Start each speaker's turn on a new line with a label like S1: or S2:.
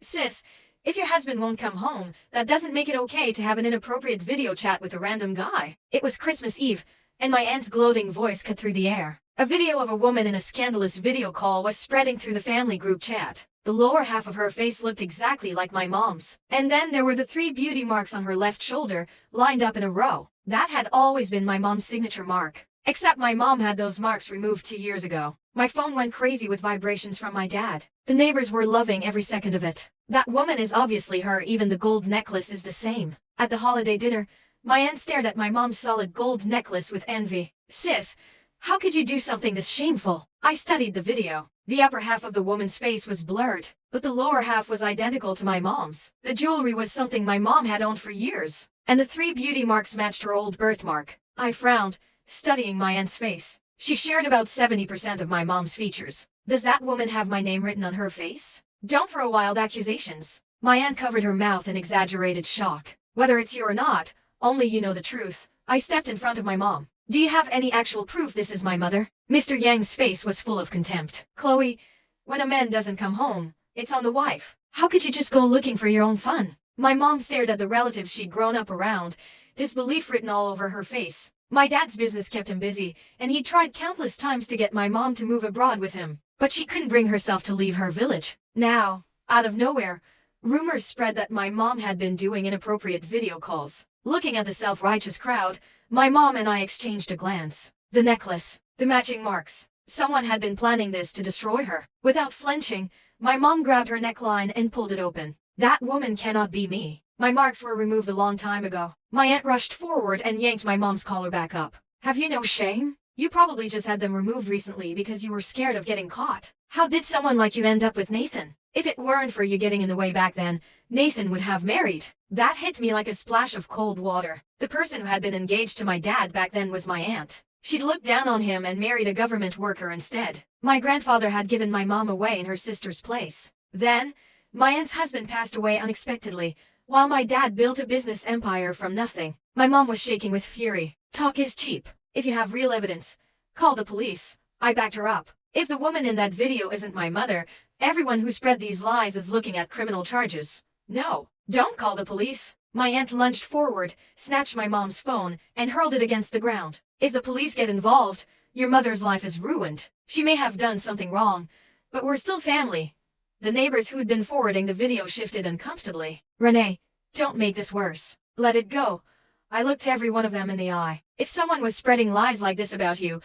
S1: Sis, if your husband won't come home, that doesn't make it okay to have an inappropriate video chat with a random guy. It was Christmas Eve, and my aunt's gloating voice cut through the air. A video of a woman in a scandalous video call was spreading through the family group chat. The lower half of her face looked exactly like my mom's. And then there were the 3 beauty marks on her left shoulder, lined up in a row. That had always been my mom's signature mark. Except my mom had those marks removed 2 years ago. My phone went crazy with vibrations from my dad. The neighbors were loving every second of it. That woman is obviously her, even the gold necklace is the same. At the holiday dinner, my aunt stared at my mom's solid gold necklace with envy. Sis, how could you do something this shameful? I studied the video. The upper half of the woman's face was blurred, but the lower half was identical to my mom's. The jewelry was something my mom had owned for years, and the 3 beauty marks matched her old birthmark. I frowned, studying my aunt's face. She shared about 70% of my mom's features. Does that woman have my name written on her face? Don't throw wild accusations. My aunt covered her mouth in exaggerated shock. Whether it's you or not, only you know the truth. I stepped in front of my mom. Do you have any actual proof this is my mother? Mr. Yang's face was full of contempt. Chloe, when a man doesn't come home, it's on the wife. How could you just go looking for your own fun? My mom stared at the relatives she'd grown up around, disbelief written all over her face. My dad's business kept him busy, and he tried countless times to get my mom to move abroad with him. But she couldn't bring herself to leave her village. Now, out of nowhere, rumors spread that my mom had been doing inappropriate video calls. Looking at the self-righteous crowd, my mom and I exchanged a glance. The necklace, the matching marks. Someone had been planning this to destroy her. Without flinching, my mom grabbed her neckline and pulled it open. That woman cannot be me. My marks were removed a long time ago. My aunt rushed forward and yanked my mom's collar back up. Have you no shame? You probably just had them removed recently because you were scared of getting caught. How did someone like you end up with Nathan? If it weren't for you getting in the way back then, Nathan would have married. That hit me like a splash of cold water. The person who had been engaged to my dad back then was my aunt. She'd looked down on him and married a government worker instead. My grandfather had given my mom away in her sister's place. Then, my aunt's husband passed away unexpectedly, while my dad built a business empire from nothing. My mom was shaking with fury. Talk is cheap. If you have real evidence, call the police. I backed her up. If the woman in that video isn't my mother, everyone who spread these lies is looking at criminal charges. No, don't call the police. My aunt lunged forward, snatched my mom's phone, and hurled it against the ground. If the police get involved, your mother's life is ruined. She may have done something wrong, but we're still family. The neighbors who'd been forwarding the video shifted uncomfortably. Renee, don't make this worse. Let it go. I looked every one of them in the eye. If someone was spreading lies like this about you,